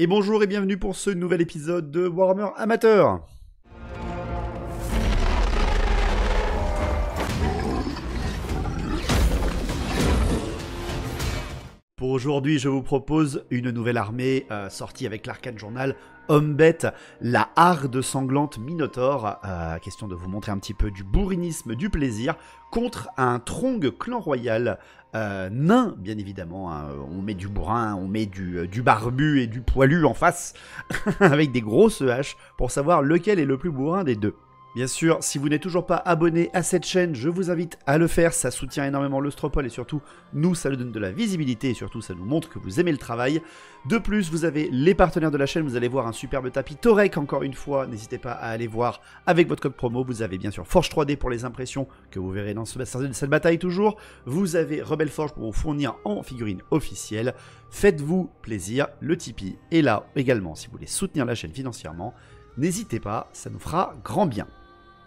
Et bonjour et bienvenue pour ce nouvel épisode de Warhammer Amateur. Pour aujourd'hui, je vous propose une nouvelle armée sortie avec l'Arcane Journal Homme-Bête, la Harde Sanglante Minotaur. Question de vous montrer un petit peu du bourrinisme, du plaisir, contre un Trong clan royal nain, bien évidemment. Hein. On met du bourrin, on met du barbu et du poilu en face, avec des grosses haches, pour savoir lequel est le plus bourrin des deux. Bien sûr, si vous n'êtes toujours pas abonné à cette chaîne, je vous invite à le faire, ça soutient énormément le Stropole et surtout, nous, ça nous donne de la visibilité et surtout, ça nous montre que vous aimez le travail. De plus, vous avez les partenaires de la chaîne, vous allez voir un superbe tapis Torek, encore une fois, n'hésitez pas à aller voir avec votre code promo. Vous avez bien sûr Forge 3D pour les impressions que vous verrez dans cette bataille toujours. Vous avez Rebel Forge pour vous fournir en figurines officielles. Faites-vous plaisir, le Tipeee est là également si vous voulez soutenir la chaîne financièrement. N'hésitez pas, ça nous fera grand bien.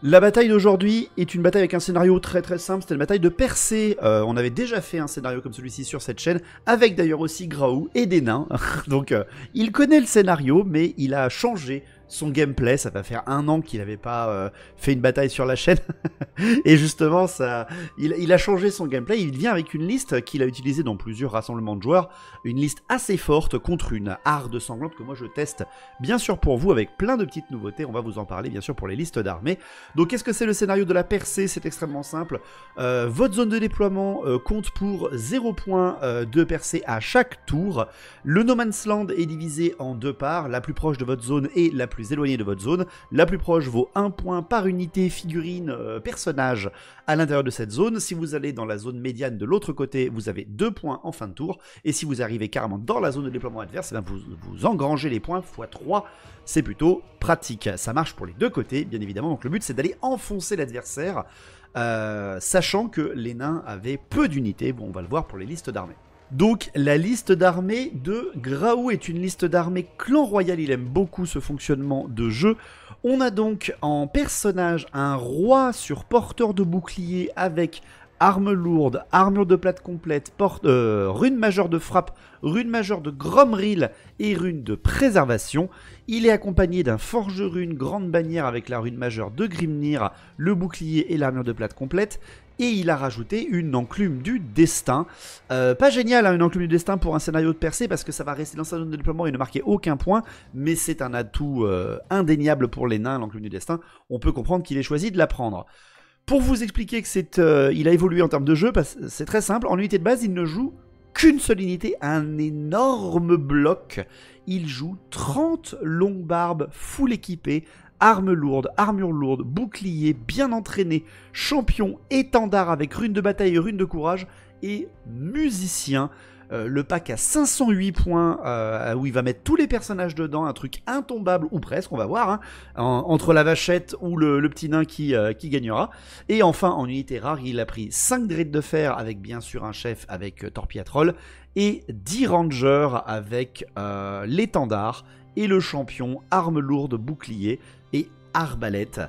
La bataille d'aujourd'hui est une bataille avec un scénario très simple, c'était une bataille de percée. On avait déjà fait un scénario comme celui-ci sur cette chaîne, avec d'ailleurs aussi Graou et des nains. Donc il connaît le scénario, mais il a changé son gameplay. Ça va faire 1 an qu'il n'avait pas fait une bataille sur la chaîne. Et justement, il a changé son gameplay. Il vient avec une liste qu'il a utilisée dans plusieurs rassemblements de joueurs. Une liste assez forte contre une harde sanglante que moi je teste bien sûr pour vous avec plein de petites nouveautés. On va vous en parler bien sûr pour les listes d'armées. Donc qu'est-ce que c'est le scénario de la percée? C'est extrêmement simple. Votre zone de déploiement compte pour 0 points de percée à chaque tour. Le No Man's Land est divisé en 2 parts. La plus proche de votre zone et la plus éloignée de votre zone. La plus proche vaut 1 point par unité figurine personnage à l'intérieur de cette zone. Si vous allez dans la zone médiane de l'autre côté, vous avez 2 points en fin de tour. Et si vous arrivez carrément dans la zone de déploiement adverse, eh bien vous engrangez les points x3. C'est plutôt pratique. Ça marche pour les deux côtés, bien évidemment. Donc le but, c'est d'aller enfoncer l'adversaire, sachant que les nains avaient peu d'unités. Bon, on va le voir pour les listes d'armées. Donc la liste d'armées de Graou est une liste d'armées clan royal, il aime beaucoup ce fonctionnement de jeu. On a donc en personnage un roi sur porteur de bouclier avec arme lourde, armure de plate complète, rune majeure de frappe, rune majeure de Gromril et rune de préservation. Il est accompagné d'un forge-rune grande bannière avec la rune majeure de Grimnir, le bouclier et l'armure de plate complète. Et il a rajouté une enclume du destin. Pas génial, hein, une enclume du destin pour un scénario de percée, parce que ça va rester dans sa zone de déploiement et ne marquer aucun point. Mais c'est un atout indéniable pour les nains, l'enclume du destin. On peut comprendre qu'il ait choisi de la prendre. Pour vous expliquer que il a évolué en termes de jeu, c'est très simple. En unité de base, il ne joue qu'une seule unité, un énorme bloc. Il joue 30 longues barbes full équipées, armes lourdes, armure lourde, bouclier, bien entraîné, champion, étendard avec rune de bataille et rune de courage, et musicien. Le pack a 508 points, où il va mettre tous les personnages dedans, un truc intombable, ou presque, on va voir, hein, entre la vachette ou le petit nain qui gagnera. Et enfin, en unité rare, il a pris 5 dreads de fer, avec bien sûr un chef avec Torpiatrol, et 10 rangers avec l'étendard, et le champion, arme lourde, bouclier, et arbalète.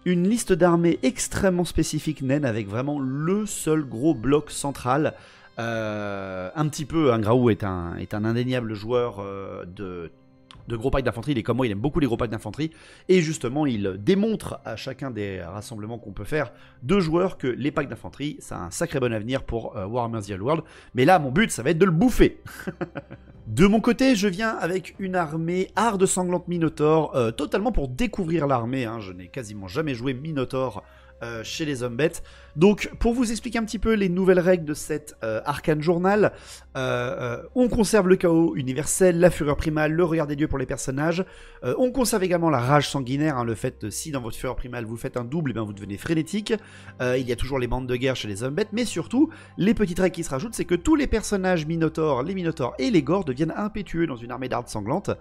Une liste d'armées extrêmement spécifique naine, avec vraiment le seul gros bloc central. Un petit peu, hein, Graou est un indéniable joueur de gros packs d'infanterie. Il est comme moi, il aime beaucoup les gros packs d'infanterie. Et justement, il démontre à chacun des rassemblements qu'on peut faire de joueurs que les packs d'infanterie, ça a un sacré bon avenir pour Warhammer The Old World. Mais là, mon but, ça va être de le bouffer. De mon côté, je viens avec une armée Harde Sanglante Minotaur, totalement pour découvrir l'armée. Hein. Je n'ai quasiment jamais joué Minotaur chez les Homme-Bêtes. Donc, pour vous expliquer un petit peu les nouvelles règles de cette Arcane Journal, on conserve le chaos universel, la fureur primale, le regard des dieux pour les personnages. On conserve également la rage sanguinaire, hein, le fait si dans votre fureur primale vous faites un double, et bien vous devenez frénétique. Il y a toujours les bandes de guerre chez les Homme-Bêtes, mais surtout, les petites règles qui se rajoutent, c'est que tous les personnages Minotaurs, les Minotaurs et les Gors deviennent impétueux dans une armée d'ardes sanglantes.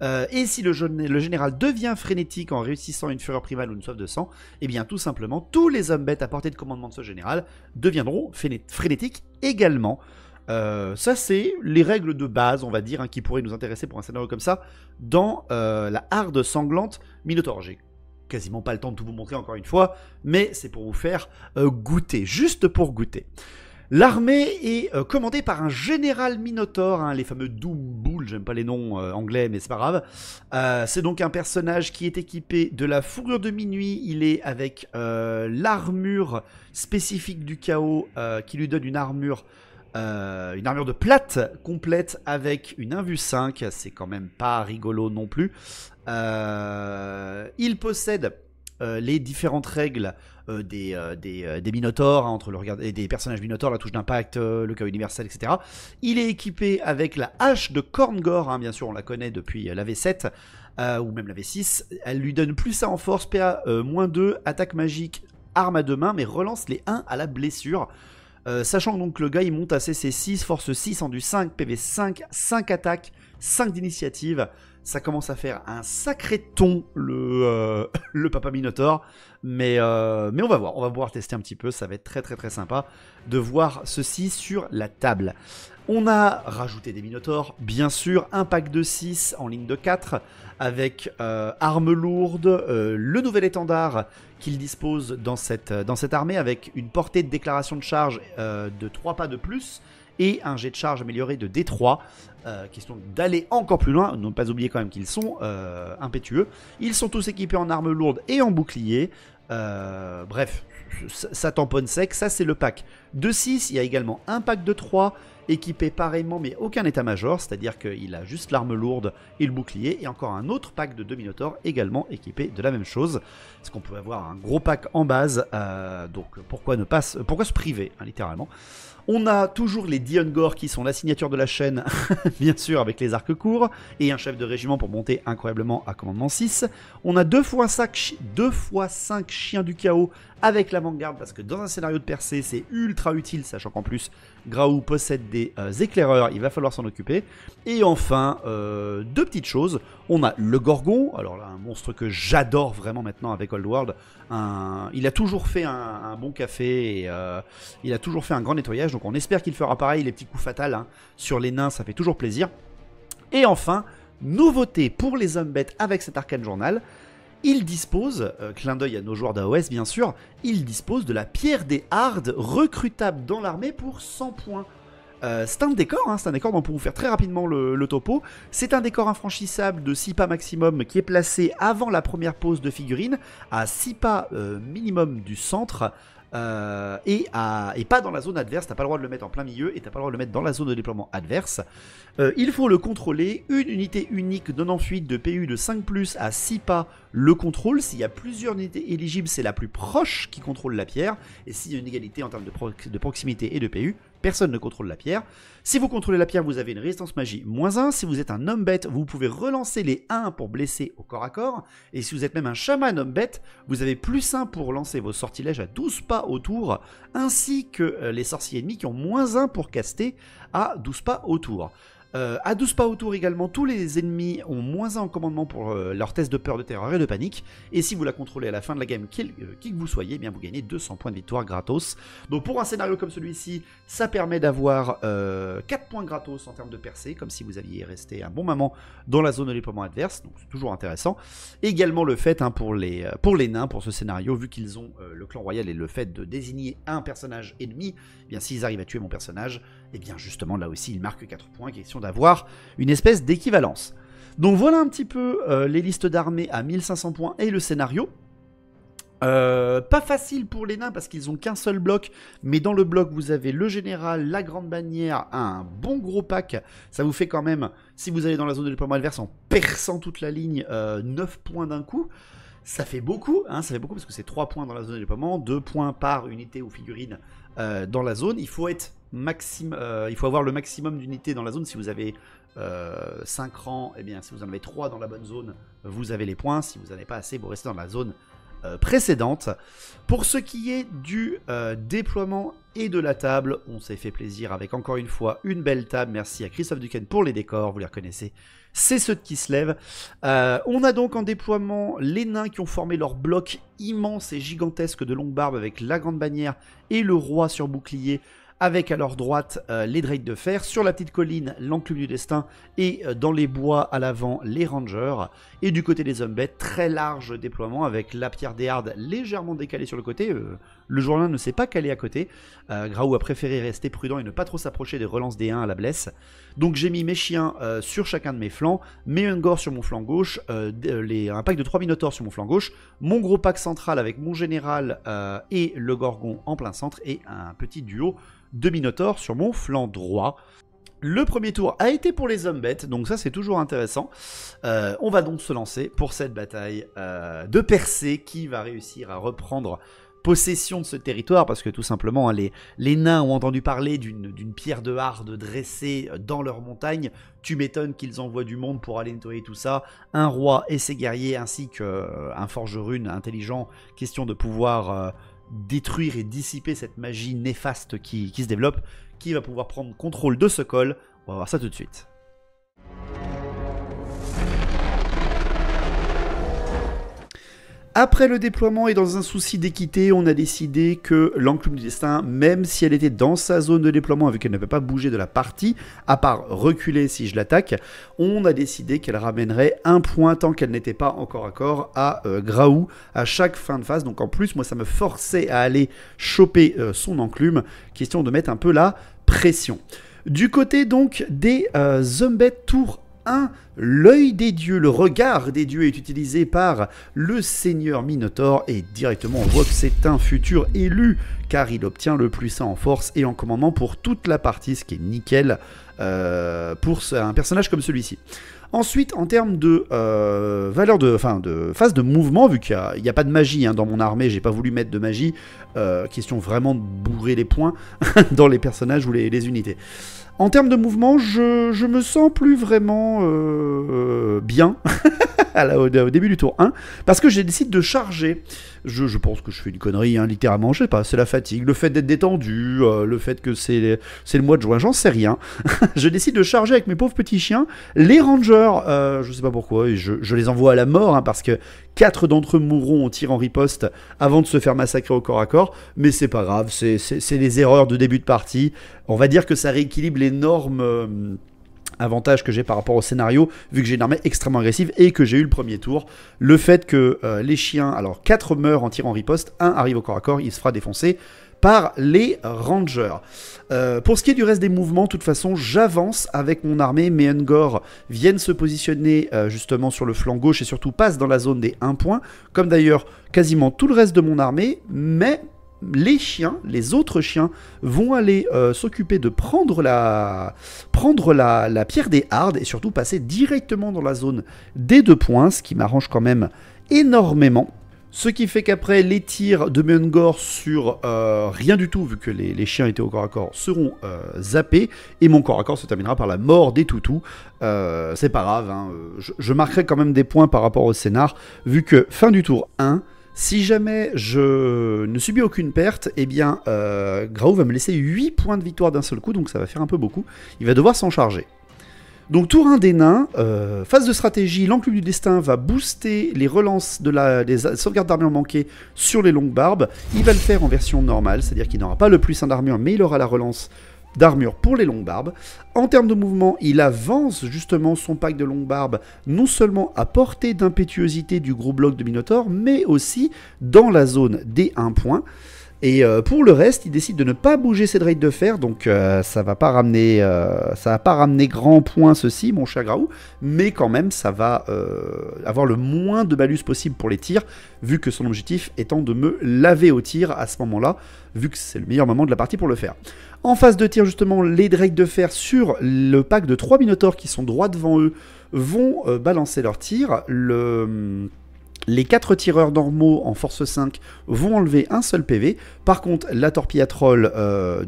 Et si le général devient frénétique en réussissant une fureur primale ou une soif de sang, et bien tout simplement, tous les Homme-Bêtes à portée de commandement de ce général deviendront frénétiques également. Ça c'est les règles de base, on va dire, hein, qui pourraient nous intéresser pour un scénario comme ça dans la Harde Sanglante Minotaur. J'ai quasiment pas le temps de tout vous montrer encore une fois, mais c'est pour vous faire goûter, juste pour goûter. L'armée est commandée par un général Minotaur, hein, les fameux Doom Bull, j'aime pas les noms anglais mais c'est pas grave. C'est donc un personnage qui est équipé de la fourrure de minuit, il est avec l'armure spécifique du chaos qui lui donne une armure de plate complète avec une 1v5, c'est quand même pas rigolo non plus. Il possède les différentes règles des Minotaurs, hein, entre le regard et des personnages Minotaurs, la touche d'impact, le chaos universel, etc. Il est équipé avec la hache de Korngor, hein, bien sûr on la connaît depuis la V7, ou même la V6. Elle lui donne plus 1 en force, PA -2, attaque magique, arme à 2 mains, mais relance les 1 à la blessure. Sachant donc que le gars il monte à CC6, force 6 en du 5, PV 5, 5 attaques, 5 d'initiative. Ça commence à faire un sacré ton le Papa Minotaur, mais on va voir, on va pouvoir tester un petit peu, ça va être très très très sympa de voir ceci sur la table. On a rajouté des Minotaurs, bien sûr, un pack de 6 en ligne de 4, avec armes lourdes, le nouvel étendard qu'il dispose dans cette armée, avec une portée de déclaration de charge de 3 pas de plus, et un jet de charge amélioré de D3, question d'aller encore plus loin, ne pas oublier quand même qu'ils sont impétueux. Ils sont tous équipés en armes lourdes et en bouclier. Bref, ça tamponne sec, ça c'est le pack de 6, il y a également un pack de 3, équipé pareillement mais aucun état-major, c'est-à-dire qu'il a juste l'arme lourde et le bouclier, et encore un autre pack de 2 Minotaurs également équipé de la même chose, parce qu'on peut avoir un gros pack en base, donc pourquoi se priver, hein, littéralement. On a toujours les Diongor qui sont la signature de la chaîne, bien sûr, avec les arcs courts, et un chef de régiment pour monter incroyablement à commandement 6. On a 2 x 5 chiens du chaos avec l'avant-garde, parce que dans un scénario de percée, c'est ultra utile, sachant qu'en plus, Graou possède des éclaireurs, il va falloir s'en occuper. Et enfin, 2 petites choses. On a le Gorgon, alors là, un monstre que j'adore vraiment maintenant avec Old World. Il a toujours fait un bon café, et il a toujours fait un grand nettoyage, donc on espère qu'il fera pareil, les petits coups fatals, hein, sur les nains, ça fait toujours plaisir. Et enfin, nouveauté pour les hommes bêtes avec cet arcane journal, il dispose, clin d'œil à nos joueurs d'AOS bien sûr, il dispose de la pierre des hardes recrutable dans l'armée pour 100 points. C'est un décor, hein, c'est un décor dont on peut vous faire très rapidement le topo. C'est un décor infranchissable de 6 pas maximum qui est placé avant la première pose de figurine, à 6 pas minimum du centre, et pas dans la zone adverse. T'as pas le droit de le mettre en plein milieu et t'as pas le droit de le mettre dans la zone de déploiement adverse. Il faut le contrôler, une unité unique donnant fuite de PU de 5+, à 6 pas le contrôle. S'il y a plusieurs unités éligibles, c'est la plus proche qui contrôle la pierre, et s'il y a une égalité en termes de proximité et de PU, personne ne contrôle la pierre. Si vous contrôlez la pierre, vous avez une résistance magie -1. Si vous êtes un homme bête, vous pouvez relancer les 1 pour blesser au corps à corps. Et si vous êtes même un chaman homme bête, vous avez +1 pour lancer vos sortilèges à 12 pas autour, ainsi que les sorciers ennemis qui ont -1 pour caster à 12 pas autour. À 12 pas autour également, tous les ennemis ont -1 en commandement pour leur test de peur, de terreur et de panique. Et si vous la contrôlez à la fin de la game, qui que vous soyez, eh bien vous gagnez 200 points de victoire gratos. Donc pour un scénario comme celui-ci, ça permet d'avoir 4 points gratos en termes de percée, comme si vous aviez resté un bon moment dans la zone de déploiement adverse. Donc c'est toujours intéressant. Et également le fait, hein, pour les nains, pour ce scénario, vu qu'ils ont le clan royal et le fait de désigner un personnage ennemi, eh bien s'ils arrivent à tuer mon personnage, et bien justement là aussi ils marquent 4 points, question d'avoir une espèce d'équivalence. Donc voilà un petit peu les listes d'armées à 1500 points et le scénario. Pas facile pour les nains parce qu'ils ont qu'un seul bloc, mais dans le bloc vous avez le général, la grande bannière, un bon gros pack. Ça vous fait quand même, si vous allez dans la zone de déploiement adverse en perçant toute la ligne, 9 points d'un coup. Ça fait beaucoup, hein, ça fait beaucoup parce que c'est 3 points dans la zone de déploiement, 2 points par unité ou figurine dans la zone. Il faut avoir le maximum d'unités dans la zone. Si vous avez 5 rangs, et bien si vous en avez 3 dans la bonne zone, vous avez les points. Si vous n'en avez pas assez, vous restez dans la zone précédente. Pour ce qui est du déploiement et de la table, on s'est fait plaisir avec encore une fois une belle table. Merci à Christophe Duquesne pour les décors, vous les reconnaissez, c'est ceux qui se lèvent. On a donc en déploiement les nains qui ont formé leur bloc immense et gigantesque de longue barbe avec la grande bannière et le roi sur bouclier, avec à leur droite les Drakes de fer, sur la petite colline l'enclume du destin et dans les bois à l'avant les Rangers, et du côté des Umbet, très large déploiement avec la pierre des Hardes légèrement décalée sur le côté, le journal ne s'est pas calé à côté, Graou a préféré rester prudent et ne pas trop s'approcher des relances des 1 à la blesse, donc j'ai mis mes chiens sur chacun de mes flancs, mes Ungor sur mon flanc gauche, un pack de 3 Minotaurs sur mon flanc gauche, mon gros pack central avec mon général et le Gorgon en plein centre, et un petit duo de Minotaurs sur mon flanc droit. Le premier tour a été pour les Umbet, donc ça c'est toujours intéressant. On va donc se lancer pour cette bataille de percée qui va réussir à reprendre possession de ce territoire, parce que tout simplement les nains ont entendu parler d'une pierre de harde dressée dans leur montagne. Tu m'étonnes qu'ils envoient du monde pour aller nettoyer tout ça, un roi et ses guerriers ainsi qu'un forgerune intelligent, question de pouvoir détruire et dissiper cette magie néfaste qui se développe, qui va pouvoir prendre contrôle de ce col. On va voir ça tout de suite. Après le déploiement et dans un souci d'équité, on a décidé que l'enclume du destin, même si elle était dans sa zone de déploiement, vu qu'elle ne peut pas bouger de la partie, à part reculer si je l'attaque, on a décidé qu'elle ramènerait un point tant qu'elle n'était pas encore à corps à Graou à chaque fin de phase. Donc en plus, moi ça me forçait à aller choper son enclume, question de mettre un peu la pression. Du côté donc des Umbet, tour 1, l'œil des dieux, le regard des dieux est utilisé par le seigneur Minotaur, et directement on voit que c'est un futur élu car il obtient le plus 1 en force et en commandement pour toute la partie, ce qui est nickel pour un personnage comme celui-ci. Ensuite, en termes de valeur de phase de mouvement, vu qu'il n'y a pas de magie dans mon armée, j'ai pas voulu mettre de magie, question vraiment de bourrer les points dans les personnages ou les unités. En termes de mouvement, je me sens plus vraiment bien au début du tour 1, parce que j'ai décidé de charger. Je pense que je fais une connerie, littéralement, je sais pas, c'est la fatigue, le fait d'être détendu, le fait que c'est le mois de juin, j'en sais rien. Je décide de charger avec mes pauvres petits chiens, les Rangers, je sais pas pourquoi, et je les envoie à la mort, parce que 4 d'entre eux mourront en tir en riposte avant de se faire massacrer au corps à corps, mais c'est pas grave, c'est les erreurs de début de partie. On va dire que ça rééquilibre l'énorme avantage que j'ai par rapport au scénario, vu que j'ai une armée extrêmement agressive et que j'ai eu le premier tour. Le fait que les chiens, alors 4 meurent en tir en riposte, 1 arrive au corps à corps, il se fera défoncer par les Rangers. Pour ce qui est du reste des mouvements, de toute façon, j'avance avec mon armée. Mes Ungor viennent se positionner justement sur le flanc gauche et surtout passent dans la zone des 1 point, comme d'ailleurs quasiment tout le reste de mon armée, mais les chiens, les autres chiens, vont aller s'occuper de prendre la pierre des Hardes et surtout passer directement dans la zone des 2 points, ce qui m'arrange quand même énormément. Ce qui fait qu'après, les tirs de mes Ungor sur rien du tout, vu que les chiens étaient au corps à corps, seront zappés, et mon corps à corps se terminera par la mort des toutous. C'est pas grave, je marquerai quand même des points par rapport au scénar, vu que fin du tour 1, si jamais je ne subis aucune perte, eh bien, Graou va me laisser 8 points de victoire d'un seul coup, donc ça va faire un peu beaucoup. Il va devoir s'en charger. Donc tour 1 des nains, phase de stratégie, l'enclume du destin va booster les relances des sauvegardes d'armure manquées sur les longues barbes. Il va le faire en version normale, c'est-à-dire qu'il n'aura pas le plus 1 d'armure, mais il aura la relance d'armure pour les longues barbes. En termes de mouvement, il avance justement son pack de longues barbes, non seulement à portée d'impétuosité du gros bloc de Minotaur, mais aussi dans la zone des 1 point. Et pour le reste, il décide de ne pas bouger ses Drakes de fer, donc ça va pas ramener grand point ceci, mon cher Graou, mais quand même ça va avoir le moins de malus possible pour les tirs, vu que son objectif étant de me laver au tir à ce moment-là, vu que c'est le meilleur moment de la partie pour le faire. En phase de tir, justement, les Drakes de fer sur le pack de 3 Minotaurs qui sont droits devant eux vont balancer leur tir. Les 4 tireurs normaux en force 5 vont enlever un seul PV. Par contre, la torpille à troll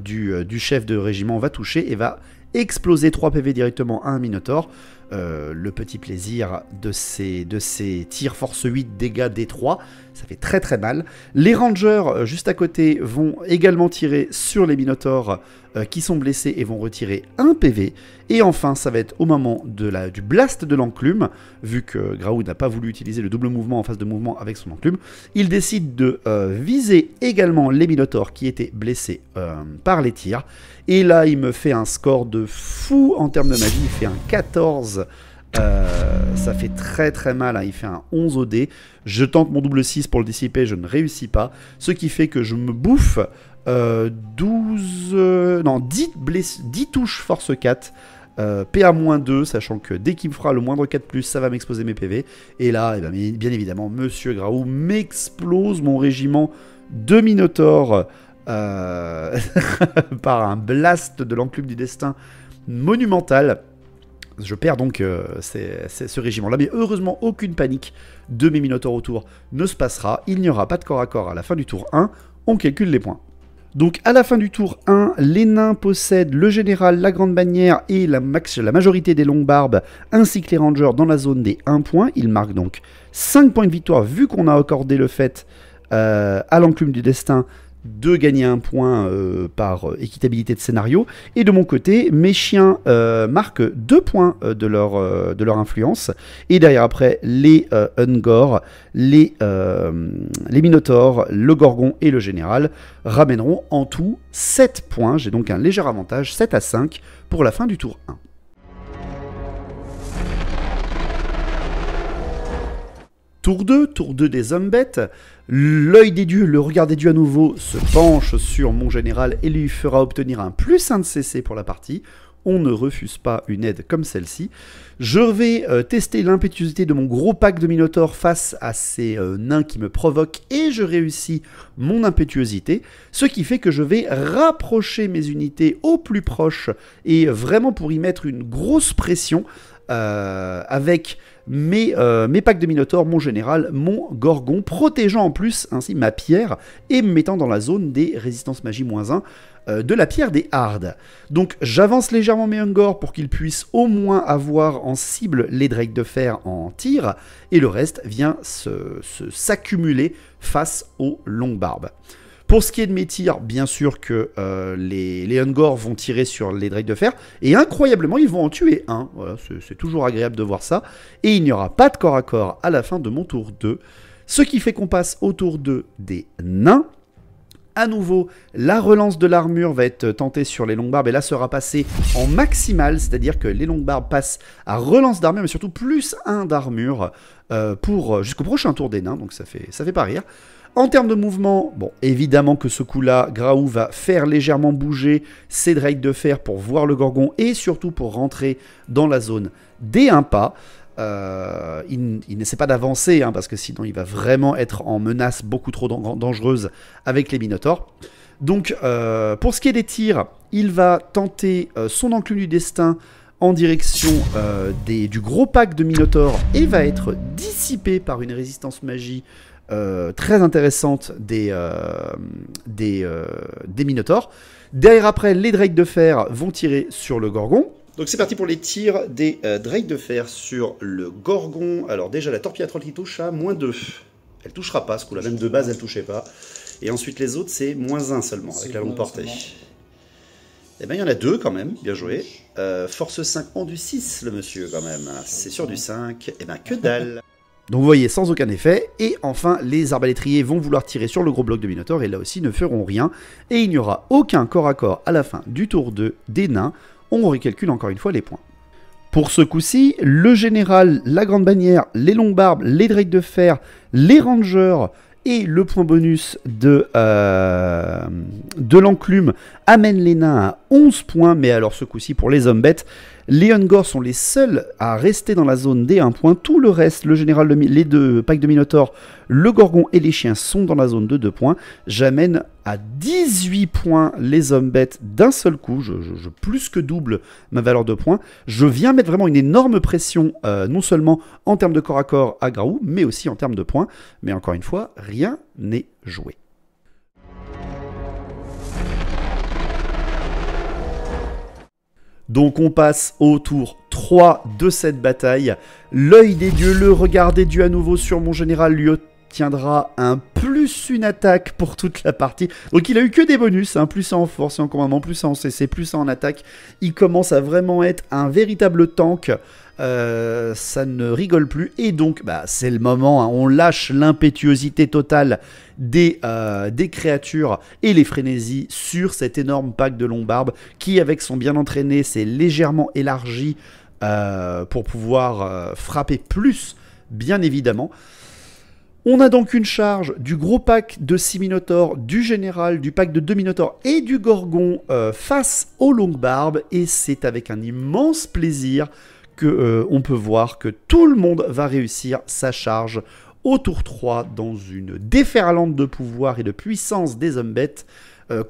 du chef de régiment va toucher et va exploser 3 PV directement à un Minotaur. Le petit plaisir de ces tirs force 8 dégâts D3, ça fait très très mal. Les Rangers juste à côté vont également tirer sur les Minotaurs qui sont blessés et vont retirer 1 PV. Et enfin, ça va être au moment du blast de l'enclume, vu que Graou n'a pas voulu utiliser le double mouvement en phase de mouvement avec son enclume, il décide de viser également les Minotaures qui étaient blessés par les tirs. Et là, il me fait un score de fou en termes de magie, il fait un 14. Ça fait très très mal, hein. Il fait un 11 au dé. Je tente mon double 6 pour le dissiper, je ne réussis pas. Ce qui fait que je me bouffe 10 touches force 4. PA-2, sachant que dès qu'il me fera le moindre 4+, ça va m'exposer mes PV. Et là, bien évidemment, Monsieur Graou m'explose mon régiment de Minotaures par un blast de l'enclume du destin monumental. Je perds donc ce régiment-là, mais heureusement, aucune panique de mes Minotaures autour ne se passera. Il n'y aura pas de corps à corps à la fin du tour 1. On calcule les points. Donc à la fin du tour 1, les nains possèdent le général, la grande bannière et la majorité des longues barbes, ainsi que les rangers dans la zone des 1 point. Ils marquent donc 5 points de victoire, vu qu'on a accordé le fait à l'enclume du destin de gagner 1 point par équitabilité de scénario. Et de mon côté, mes chiens marquent 2 points de leur influence. Et derrière après, les Ungor, les Minotaures, le Gorgon et le Général ramèneront en tout 7 points. J'ai donc un léger avantage, 7 à 5 pour la fin du tour 1. Tour 2 des hommes bêtes. L'œil des dieux, le regard des dieux à nouveau, se penche sur mon général et lui fera obtenir un +1 de CC pour la partie. On ne refuse pas une aide comme celle-ci. Je vais tester l'impétuosité de mon gros pack de Minotaures face à ces nains qui me provoquent et je réussis mon impétuosité. Ce qui fait que je vais rapprocher mes unités au plus proche et vraiment pour y mettre une grosse pression avec mes packs de Minotaures, mon général, mon Gorgon, protégeant en plus ainsi ma pierre et me mettant dans la zone des résistances magie -1 de la pierre des hardes. Donc j'avance légèrement mes Ungor pour qu'ils puissent au moins avoir en cible les drakes de fer en tir, et le reste vient s'accumuler face aux longues barbes. Pour ce qui est de mes tirs, bien sûr que les Ungor vont tirer sur les drakes de fer, et incroyablement, ils vont en tuer un. Voilà, c'est toujours agréable de voir ça. Et il n'y aura pas de corps à corps à la fin de mon tour 2, ce qui fait qu'on passe au tour 2 des nains. À nouveau, la relance de l'armure va être tentée sur les longues barbes, et là sera passée en maximal, c'est-à-dire que les longues barbes passent à relance d'armure, mais surtout +1 d'armure jusqu'au prochain tour des nains, donc ça fait pas rire. En termes de mouvement, bon, évidemment que ce coup-là, Graou va faire légèrement bouger ses drakes de fer pour voir le Gorgon et surtout pour rentrer dans la zone des 1 pas. Il n'essaie pas d'avancer, hein, parce que sinon il va vraiment être en menace beaucoup trop dangereuse avec les Minotaures. Donc, pour ce qui est des tirs, il va tenter son enclume du destin en direction du gros pack de Minotaures et va être dissipé par une résistance magie très intéressante des Minotaures. Derrière après, les drakes de fer vont tirer sur le Gorgon. Donc c'est parti pour les tirs des drakes de fer sur le Gorgon. Alors déjà la torpille à troll qui touche à -2. Elle touchera pas, ce coup-là, même de base elle touchait pas. Et ensuite les autres c'est -1 seulement, avec la longue portée. Eh bien il y en a 2 quand même, bien joué. Force 5 en du 6 le monsieur quand même. C'est sur du 5, eh bien que dalle. Donc vous voyez, sans aucun effet. Et enfin, les arbalétriers vont vouloir tirer sur le gros bloc de Minotaur et là aussi ne feront rien. Et il n'y aura aucun corps à corps à la fin du tour 2 des nains. On recalcule encore une fois les points. Pour ce coup-ci, le général, la grande bannière, les longues barbes, les drakes de fer, les rangers et le point bonus de l'enclume amènent les nains à 11 points. Mais alors ce coup-ci, pour les hommes bêtes, les Ungor sont les seuls à rester dans la zone des 1 point. Tout le reste, le général, les 2 packs de Minotaur, le Gorgon et les chiens sont dans la zone de 2 points. J'amène à 18 points les hommes bêtes d'un seul coup. Je plus que double ma valeur de points. Je viens mettre vraiment une énorme pression, non seulement en termes de corps à corps à Graou, mais aussi en termes de points. Mais encore une fois, rien n'est joué. Donc on passe au tour 3 de cette bataille. L'œil des dieux, le regard des dieux à nouveau sur mon général, lui obtiendra un plus une attaque pour toute la partie. Donc il a eu que des bonus, hein, plus en force et en commandement, plus en CC, plus en attaque. Il commence à vraiment être un véritable tank. Ça ne rigole plus. Et donc c'est le moment, hein, on lâche l'impétuosité totale des créatures et les frénésies sur cet énorme pack de Longuebarbe qui, avec son bien entraîné, s'est légèrement élargi pour pouvoir frapper plus, bien évidemment. On a donc une charge du gros pack de 6 Minotaures, du Général, du pack de 2 Minotaures et du Gorgon face aux Longuebarbe. Et c'est avec un immense plaisir que on peut voir que tout le monde va réussir sa charge au tour 3 dans une déferlante de pouvoir et de puissance des Umbet,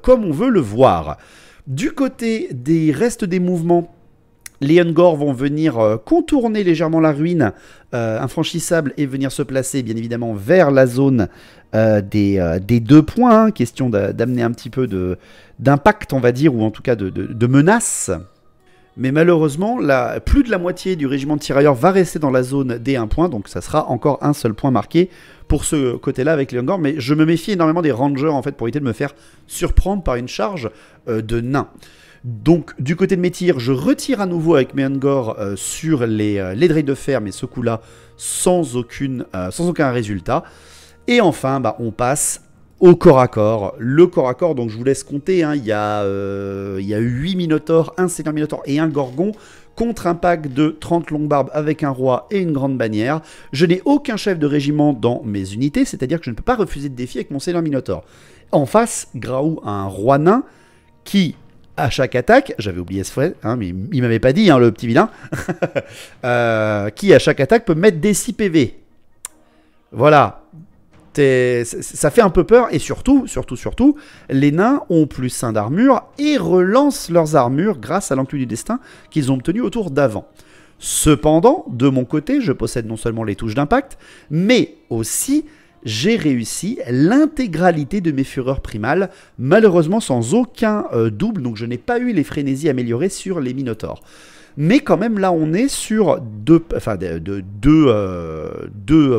comme on veut le voir. Du côté des restes des mouvements, les Ungor vont venir contourner légèrement la ruine infranchissable et venir se placer bien évidemment vers la zone des 2 points, hein, question d'amener un petit peu d'impact, on va dire, ou en tout cas de menace. Mais malheureusement, plus de la moitié du régiment de tirailleurs va rester dans la zone des 1 point, donc ça sera encore un seul point marqué pour ce côté-là avec les Ungor. Mais je me méfie énormément des Rangers en fait pour éviter de me faire surprendre par une charge de nains. Donc du côté de mes tirs, je retire à nouveau avec mes Ungor sur les drays de fer, mais ce coup-là sans aucun résultat. Et enfin, on passe au corps à corps. Le corps à corps, donc je vous laisse compter, hein, il y a 8 Minotaures, un Seigneur Minotaure et un Gorgon, contre un pack de 30 Longuebarbe avec un roi et une grande bannière. Je n'ai aucun chef de régiment dans mes unités, c'est-à-dire que je ne peux pas refuser de défi avec mon Seigneur Minotaure. En face, Graou a un roi nain qui, à chaque attaque, j'avais oublié ce fait, hein, mais il m'avait pas dit, hein, le petit vilain, qui à chaque attaque peut mettre des 6 PV. Voilà. Ça fait un peu peur, et surtout, les nains ont plus 1 d'armure et relancent leurs armures grâce à l'enclume du destin qu'ils ont obtenu au tour d'avant. Cependant, de mon côté, je possède non seulement les touches d'impact, mais aussi j'ai réussi l'intégralité de mes fureurs primales, malheureusement sans aucun double, donc je n'ai pas eu les frénésies améliorées sur les Minotaures. Mais quand même, là, on est sur deux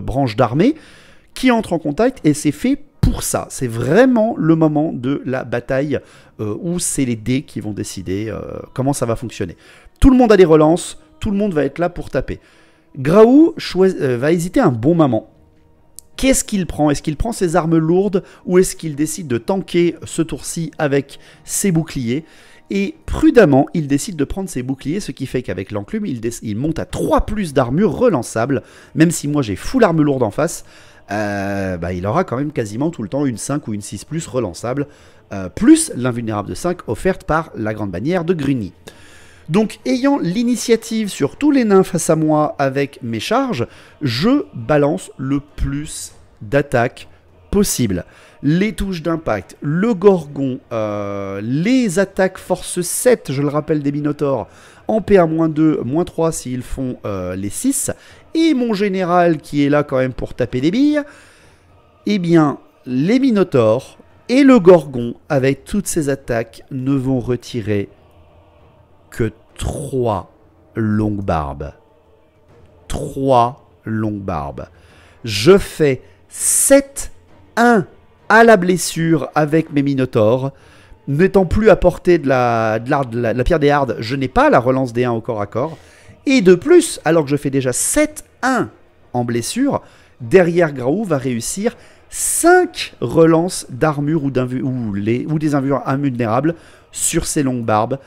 branches d'armée qui entrent en contact, et c'est fait pour ça. C'est vraiment le moment de la bataille où c'est les dés qui vont décider comment ça va fonctionner. Tout le monde a des relances, tout le monde va être là pour taper. Graou va hésiter un bon moment. Qu'est-ce qu'il prend? Est-ce qu'il prend ses armes lourdes ou est-ce qu'il décide de tanker ce tour-ci avec ses boucliers? Et prudemment, il décide de prendre ses boucliers, ce qui fait qu'avec l'enclume, il monte à 3 plus d'armure relançable. Même si moi j'ai full arme lourde en face, il aura quand même quasiment tout le temps une 5 ou une 6 plus relançable, plus l'invulnérable de 5 offerte par la grande bannière de Gruni. Donc, ayant l'initiative sur tous les nains face à moi avec mes charges, je balance le plus d'attaques possible. Les touches d'impact, le Gorgon, les attaques force 7, je le rappelle, des Minotaures, en PA-2, -3 s'ils font les 6, et mon général qui est là quand même pour taper des billes, eh bien, les Minotaures et le Gorgon, avec toutes ces attaques, ne vont retirer que 3 Longuebarbe. 3 Longuebarbe. Je fais 7-1 à la blessure avec mes Minotaures. N'étant plus à portée de la pierre des hardes, je n'ai pas la relance des 1 au corps à corps. Et de plus, alors que je fais déjà 7-1 en blessure, derrière Graou va réussir 5 relances d'armure ou des invulnérables sur ses Longuebarbes.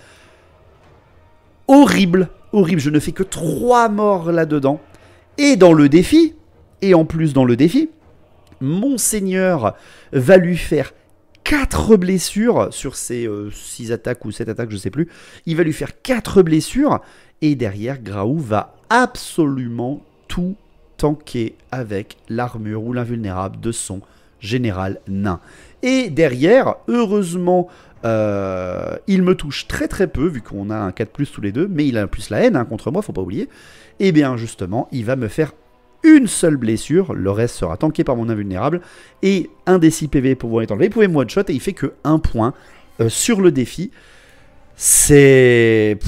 Horrible, horrible, je ne fais que 3 morts là-dedans. Et dans le défi, et en plus dans le défi, mon seigneur va lui faire 4 blessures sur ses 6 attaques ou 7 attaques, je ne sais plus. Il va lui faire 4 blessures, et derrière, Graou va absolument tout tanker avec l'armure ou l'invulnérable de son général nain. Et derrière, heureusement, il me touche très très peu, vu qu'on a un 4+, tous les deux, mais il a plus la haine hein, contre moi, faut pas oublier. Et bien justement, il va me faire une seule blessure, le reste sera tanké par mon invulnérable, et un des 6 PV pour pouvoir être enlevé. Il pouvait me one-shot et il fait que 1 point sur le défi. C'est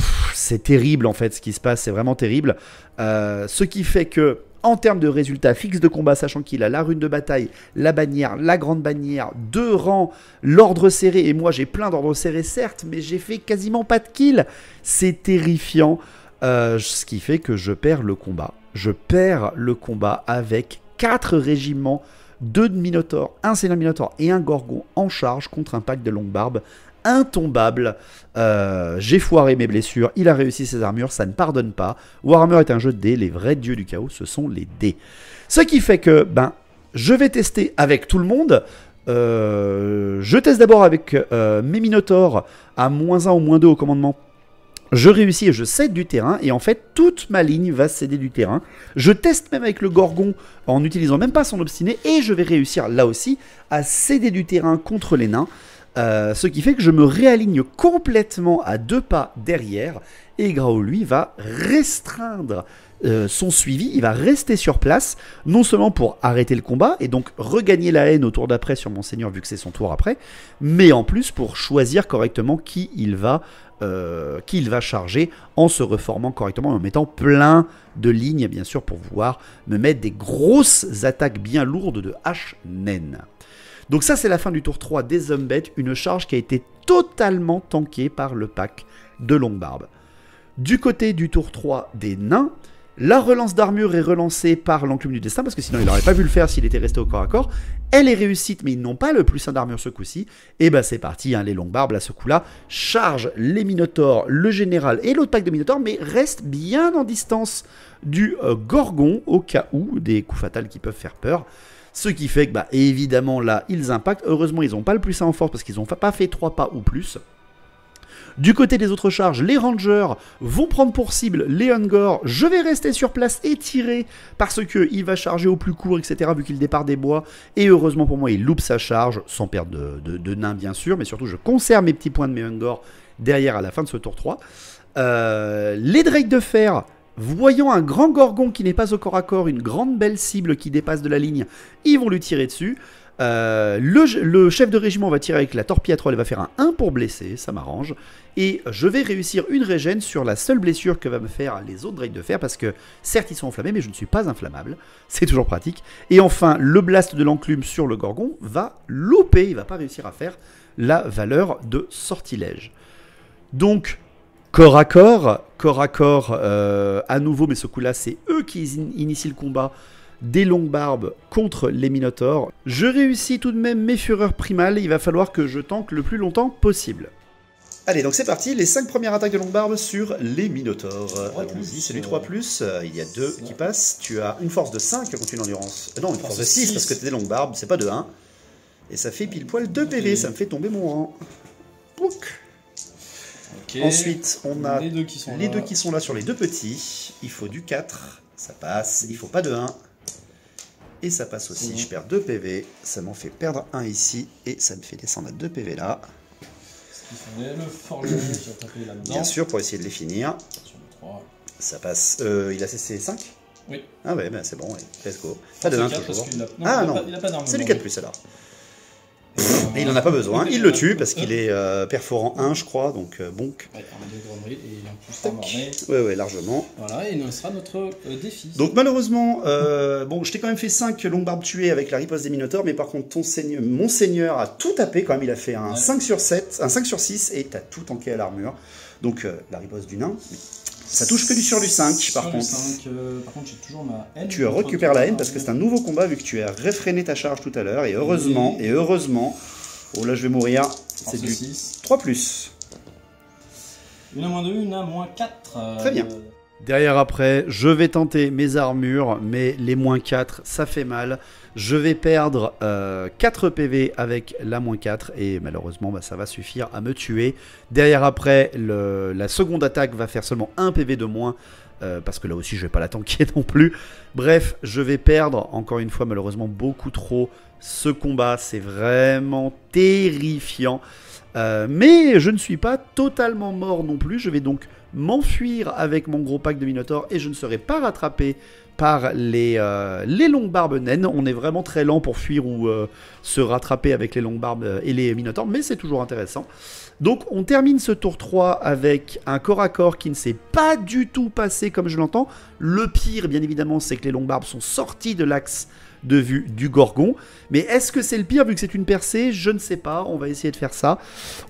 terrible en fait ce qui se passe, c'est vraiment terrible. Ce qui fait que En termes de résultats fixes de combat, sachant qu'il a la rune de bataille, la bannière, la grande bannière, 2 rangs, l'ordre serré, et moi j'ai plein d'ordres serrés certes, mais j'ai fait quasiment pas de kill. C'est terrifiant, ce qui fait que je perds le combat. Je perds le combat avec 4 régiments, 2 de Minotaur, un Seigneur Minotaur et un Gorgon en charge contre un pack de longue barbe intombable. J'ai foiré mes blessures, il a réussi ses armures, ça ne pardonne pas. Warhammer est un jeu de dés, les vrais dieux du chaos, ce sont les dés. Ce qui fait que, je vais tester avec tout le monde. Je teste d'abord avec mes Minotaurs à -1 ou -2 au commandement. Je réussis et je cède du terrain, et en fait, toute ma ligne va céder du terrain. Je teste même avec le Gorgon, en n'utilisant même pas son obstiné, et je vais réussir, là aussi, à céder du terrain contre les nains. Ce qui fait que je me réaligne complètement à 2 pas derrière, et Grao, lui, va restreindre son suivi, il va rester sur place, non seulement pour arrêter le combat, et donc regagner la haine au tour d'après sur mon seigneur, vu que c'est son tour après, mais en plus pour choisir correctement qui il va charger, en se reformant correctement, en mettant plein de lignes, bien sûr, pour pouvoir me mettre des grosses attaques bien lourdes de hache naine. Donc ça, c'est la fin du tour 3 des Umbet, une charge qui a été totalement tankée par le pack de longue barbe. Du côté du tour 3 des nains, la relance d'armure est relancée par l'enclume du destin, parce que sinon il n'aurait pas pu le faire s'il était resté au corps à corps. Elle est réussite, mais ils n'ont pas le +1 d'armure ce coup-ci. Et c'est parti, les longues barbes, à ce coup-là, chargent les Minotaurs, le général et l'autre pack de Minotaurs, mais restent bien en distance du Gorgon, au cas où, des coups fatals qui peuvent faire peur. Ce qui fait que, évidemment, là, ils impactent. Heureusement, ils n'ont pas le +1 en force, parce qu'ils n'ont pas fait 3 pas ou plus. Du côté des autres charges, les Rangers vont prendre pour cible les Ungor. Je vais rester sur place et tirer parce qu'il va charger au plus court, etc. vu qu'il départ des bois. Et heureusement pour moi, il loupe sa charge, sans perdre de nains bien sûr. Mais surtout, je conserve mes petits points de mes Ungor derrière à la fin de ce tour 3. Les Drakes de fer, voyant un grand Gorgon qui n'est pas au corps à corps, une grande belle cible qui dépasse de la ligne, ils vont lui tirer dessus. Le chef de régiment va tirer avec la torpille à troll et va faire un 1 pour blesser, ça m'arrange. Et je vais réussir une régène sur la seule blessure que va me faire les autres Drakes de fer, parce que certes ils sont enflammés, mais je ne suis pas inflammable, c'est toujours pratique. Et enfin, le blast de l'enclume sur le Gorgon va louper, il va pas réussir à faire la valeur de sortilège. Donc, corps à corps, à nouveau, mais ce coup-là, c'est eux qui initient le combat des longues barbes contre les Minotaurs. Je réussis tout de même mes fureurs primales, il va falloir que je tanque le plus longtemps possible. Allez, donc c'est parti, les 5 premières attaques de longue barbe sur les Minotaurs. Allons-y, c'est du 3+, il y a 2 qui passent. Tu as une force de 5 contre une endurance. Non, une force de 6 parce que t'es des longues barbes, c'est pas de 1. Et ça fait pile poil 2 PV, ça me fait tomber mon rang. Okay. Ensuite, on a les deux qui sont là sur les 2 petits. Il faut du 4, ça passe. Il faut pas de 1. Et ça passe aussi, je perds 2 PV. Ça m'en fait perdre 1 ici. Et ça me fait descendre à 2 PV là. Bien sûr, pour essayer de les finir. Ça passe. Il a cessé 5 ? Oui. Ah ouais, c'est bon, ouais. Let's go. Pas de 1 toujours. Ah non, c'est du 4+, alors. Et il n'en a pas besoin, il le tue parce qu'il est perforant 1 je crois, donc bonk. Ouais, largement. Voilà, et nous sera notre défi. Donc malheureusement, bon, je t'ai quand même fait 5 longues barbes tuées avec la riposte des Minotaurs, mais par contre mon seigneur a tout tapé quand même, il a fait un 5 sur 7, un 5 sur 6 et t'as tout tanké à l'armure. Donc la riposte du nain, ça touche que du 5 par contre. Par contre j'ai toujours ma haine. Tu récupères la haine parce que c'est un nouveau combat vu que tu as réfréné ta charge tout à l'heure et heureusement, oh là je vais mourir, c'est du 3+. Une à -2, une à -4. Très bien. Derrière après, je vais tenter mes armures, mais les -4, ça fait mal. Je vais perdre 4 PV avec la -4 et malheureusement ça va suffire à me tuer. Derrière après, la seconde attaque va faire seulement 1 PV de moins parce que là aussi je vais pas la tanker non plus. Bref, je vais perdre encore une fois malheureusement beaucoup trop. Ce combat, c'est vraiment terrifiant. Mais je ne suis pas totalement mort non plus. Je vais donc m'enfuir avec mon gros pack de Minotaur et je ne serai pas rattrapé par les longues barbes naines. On est vraiment très lent pour fuir ou se rattraper avec les longues barbes et les minotaures, mais c'est toujours intéressant. Donc on termine ce tour 3 avec un corps à corps qui ne s'est pas du tout passé comme je l'entends. Le pire, bien évidemment, c'est que les longues barbes sont sorties de l'axe de vue du Gorgon. Mais est-ce que c'est le pire vu que c'est une percée? Je ne sais pas, on va essayer de faire ça.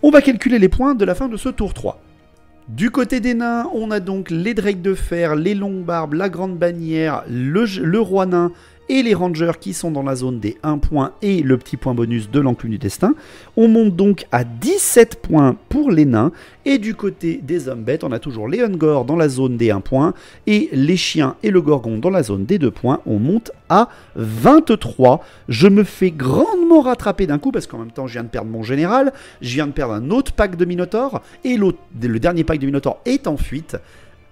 On va calculer les points de la fin de ce tour 3. Du côté des nains, on a donc les drakes de fer, les longues barbes, la grande bannière, le roi nain et les rangers qui sont dans la zone des 1 point et le petit point bonus de l'enclume du destin. On monte donc à 17 points pour les nains. Et du côté des hommes bêtes, on a toujours les Ungor dans la zone des 1 point et les chiens et le Gorgon dans la zone des 2 points. On monte à 23. Je me fais grandement rattraper d'un coup parce qu'en même temps, je viens de perdre mon général, je viens de perdre un autre pack de Minotaur et le dernier pack de Minotaur est en fuite.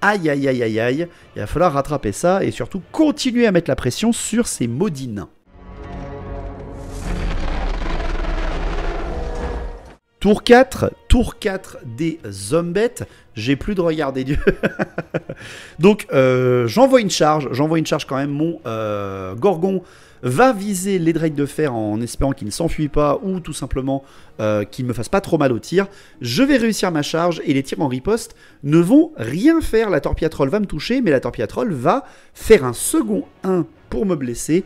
Aïe aïe aïe aïe aïe, il va falloir rattraper ça et surtout continuer à mettre la pression sur ces maudits nains. Tour 4 des hommes bêtes. J'ai plus de regard des dieux. Donc j'envoie une charge quand même. Mon Gorgon va viser les drakes de fer en espérant qu'il ne s'enfuit pas ou tout simplement qu'il ne me fasse pas trop mal au tir. Je vais réussir ma charge et les tirs en riposte ne vont rien faire. La torpille-troll va me toucher, mais la torpille-troll va faire un second 1 pour me blesser.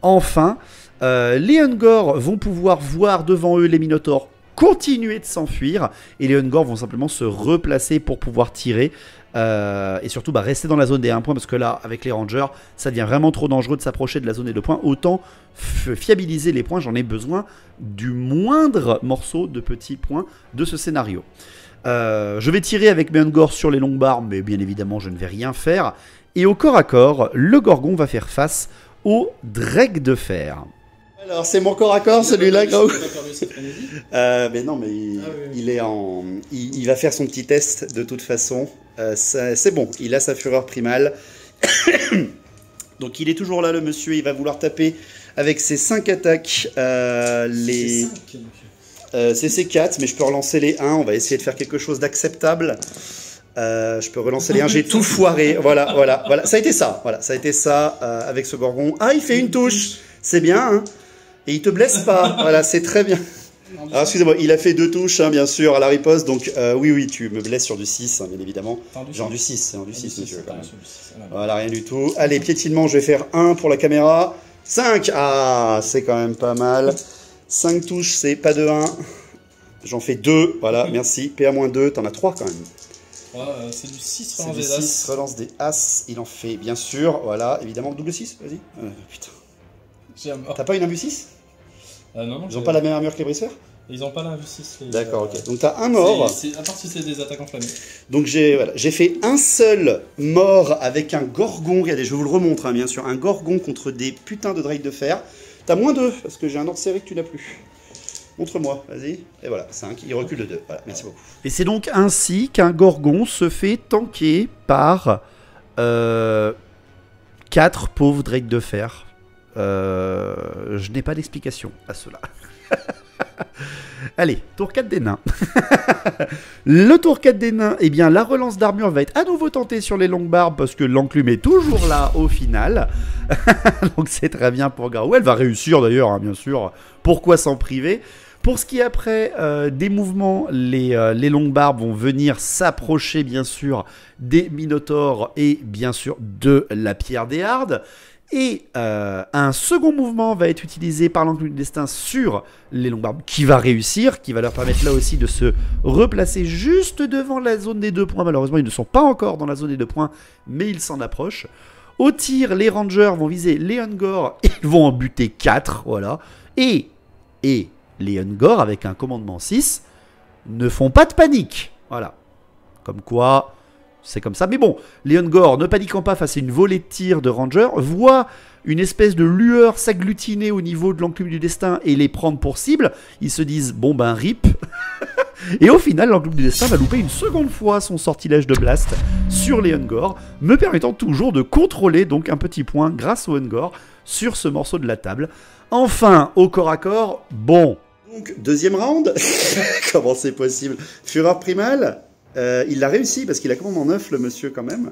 Enfin, les Ungor vont pouvoir voir devant eux les Minotaurs continuer de s'enfuir et les Ungor vont simplement se replacer pour pouvoir tirer. Et surtout rester dans la zone des 1 points parce que là avec les rangers ça devient vraiment trop dangereux de s'approcher de la zone des 2 points. Autant fiabiliser les points, j'en ai besoin du moindre morceau de petits points de ce scénario. Je vais tirer avec mes Ungor sur les longues barbes, mais bien évidemment je ne vais rien faire. Et au corps à corps, le Gorgon va faire face au drake de fer. Alors c'est mon corps à corps celui-là, Grau. Mais non, mais oui. il va faire son petit test de toute façon. C'est bon, il a sa fureur primale. Donc il est toujours là le monsieur, il va vouloir taper avec ses 5 attaques. C'est ses 4, mais je peux relancer les 1. On va essayer de faire quelque chose d'acceptable. Je peux relancer les 1, j'ai tout foiré. Voilà. Ça a été ça, avec ce Gorgon. Ah, il fait une touche, c'est bien, hein. Et il te blesse pas, voilà, c'est très bien. Alors excusez-moi, il a fait 2 touches, hein, bien sûr, à la riposte, donc oui, tu me blesses sur du 6, hein, bien évidemment. Genre du 6, c'est du 6, monsieur. Quand même. Voilà, rien du tout. Allez, piétinement, je vais faire 1 pour la caméra. 5, ah, c'est quand même pas mal. 5 touches, c'est pas de 1. J'en fais 2, voilà, merci. PA-2, t'en as 3 quand même. C'est du 6, relance des As. Relance des As, il en fait, bien sûr, voilà, évidemment, double 6, vas-y. Putain. T'as pas une 1v6 non, ils ont pas la même armure que les briseurs? Ils ont pas la 1v6. D'accord, ok. Donc t'as un mort. À part si c'est des attaques enflammées. Donc j'ai fait un seul mort avec un Gorgon. Regardez, je vous le remontre, hein, bien sûr. Un Gorgon contre des putains de drakes de fer. T'as moins 2, parce que j'ai un ordre serré que tu n'as plus. Montre-moi, vas-y. Et voilà, 5. Il recule de 2. Voilà, merci beaucoup. Et c'est donc ainsi qu'un Gorgon se fait tanker par 4 pauvres drakes de fer. Je n'ai pas d'explication à cela. Allez, tour 4 des nains. Le tour 4 des nains, eh bien la relance d'armure va être à nouveau tentée sur les longues barbes parce que l'enclume est toujours là au final. Donc c'est très bien pour Garou. Elle va réussir d'ailleurs, hein, bien sûr. Pourquoi s'en priver? Pour ce qui est après des mouvements, les longues barbes vont venir s'approcher bien sûr des Minotaures et bien sûr de la pierre des Hardes. Et un second mouvement va être utilisé par l'enclume du destin sur les longues barbes qui va réussir, qui va leur permettre là aussi de se replacer juste devant la zone des 2 points. Malheureusement, ils ne sont pas encore dans la zone des 2 points, mais ils s'en approchent. Au tir, les rangers vont viser les Ungor et ils vont en buter 4, voilà. Et les Ungor, avec un commandement 6, ne font pas de panique, voilà. Comme quoi... c'est comme ça, mais bon, les Ungor, ne paniquant pas face à une volée de tir de Ranger, voient une espèce de lueur s'agglutiner au niveau de l'enclume du destin et les prendre pour cible. Ils se disent, bon ben rip. Et au final, l'enclume du destin va louper une seconde fois son sortilège de blast sur les Ungor, me permettant toujours de contrôler donc un petit point grâce aux Ungor sur ce morceau de la table. Enfin, au corps à corps, bon. Donc, deuxième round. Comment c'est possible? Fureur primale. Il l'a réussi parce qu'il a commandement 9 le monsieur quand même.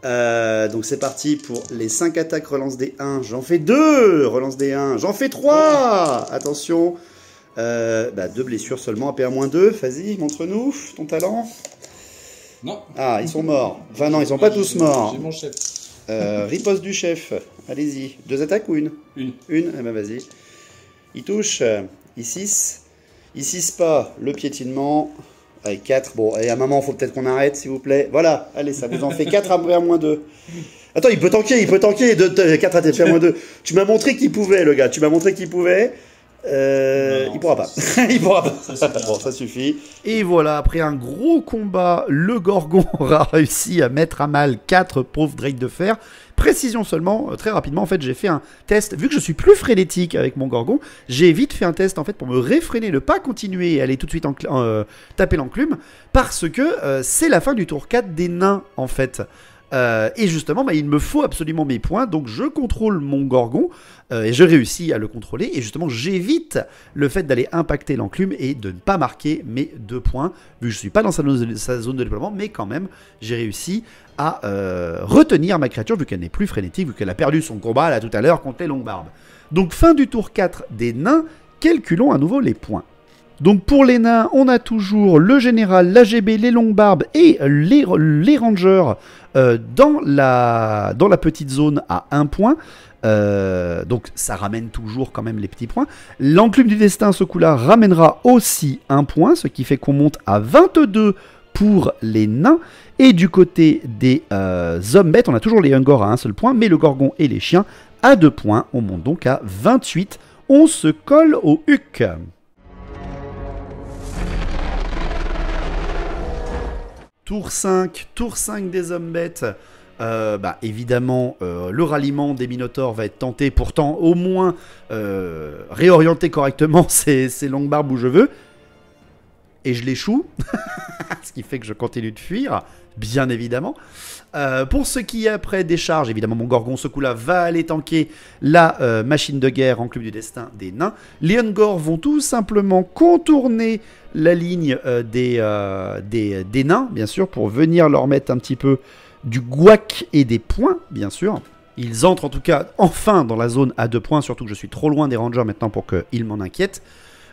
Donc c'est parti pour les 5 attaques, relance des 1. J'en fais 2, relance des 1. J'en fais 3. Attention. 2 blessures seulement, AP1-2. Vas-y, montre-nous ton talent. Non. Ah, ils sont morts. Enfin non, ils sont pas tous morts. J'ai mon chef. Riposte du chef. Allez-y. 2 attaques ou une? Une. Eh ben vas-y. Il touche. Il 6. Il 6 pas. Le piétinement. Allez, 4. Bon, et à un moment, il faut peut-être qu'on arrête, s'il vous plaît. Voilà. Allez, ça vous en fait 4 après -2. Attends, il peut tanker. 4 à -2. Tu m'as montré qu'il pouvait, le gars. Tu m'as montré qu'il pouvait. Il pourra pas. Il pourra pas. Bon, ça suffit. Et voilà, après un gros combat, le Gorgon aura réussi à mettre à mal 4 pauvres Drake de fer. Précision seulement, très rapidement, en fait, j'ai fait un test. Vu que je suis plus frénétique avec mon Gorgon, j'ai vite fait un test, en fait, pour me réfréner, ne pas continuer et aller tout de suite taper l'enclume, parce que c'est la fin du tour 4 des nains, en fait. Et justement, il me faut absolument mes points, donc je contrôle mon Gorgon, et je réussis à le contrôler, et justement j'évite le fait d'aller impacter l'enclume et de ne pas marquer mes 2 points, vu que je ne suis pas dans sa zone de déploiement, mais quand même j'ai réussi à retenir ma créature, vu qu'elle n'est plus frénétique, vu qu'elle a perdu son combat là tout à l'heure contre les Longbarbes. Donc fin du tour 4 des nains, calculons à nouveau les points. Donc pour les nains, on a toujours le général, l'AGB, les Longbarbes et les rangers dans la petite zone à 1 point. Donc ça ramène toujours quand même les petits points. L'enclume du destin, ce coup-là, ramènera aussi 1 point, ce qui fait qu'on monte à 22 pour les nains. Et du côté des hommes bêtes, on a toujours les Ungors à 1 seul point, mais le Gorgon et les chiens à 2 points. On monte donc à 28. On se colle au huc. Tour 5 des hommes bêtes. Évidemment, le ralliement des Minotaures va être tenté, pourtant au moins réorienter correctement ces Longbarbes où je veux. Et je l'échoue, ce qui fait que je continue de fuir, bien évidemment. Pour ce qui est après des charges, évidemment mon Gorgon ce coup-là va aller tanker la machine de guerre en club du destin des nains. Les Ungors vont tout simplement contourner la ligne des nains, bien sûr, pour venir leur mettre un petit peu du guac et des points, bien sûr. Ils entrent en tout cas enfin dans la zone à 2 points, surtout que je suis trop loin des rangers maintenant pour qu'ils m'en inquiètent.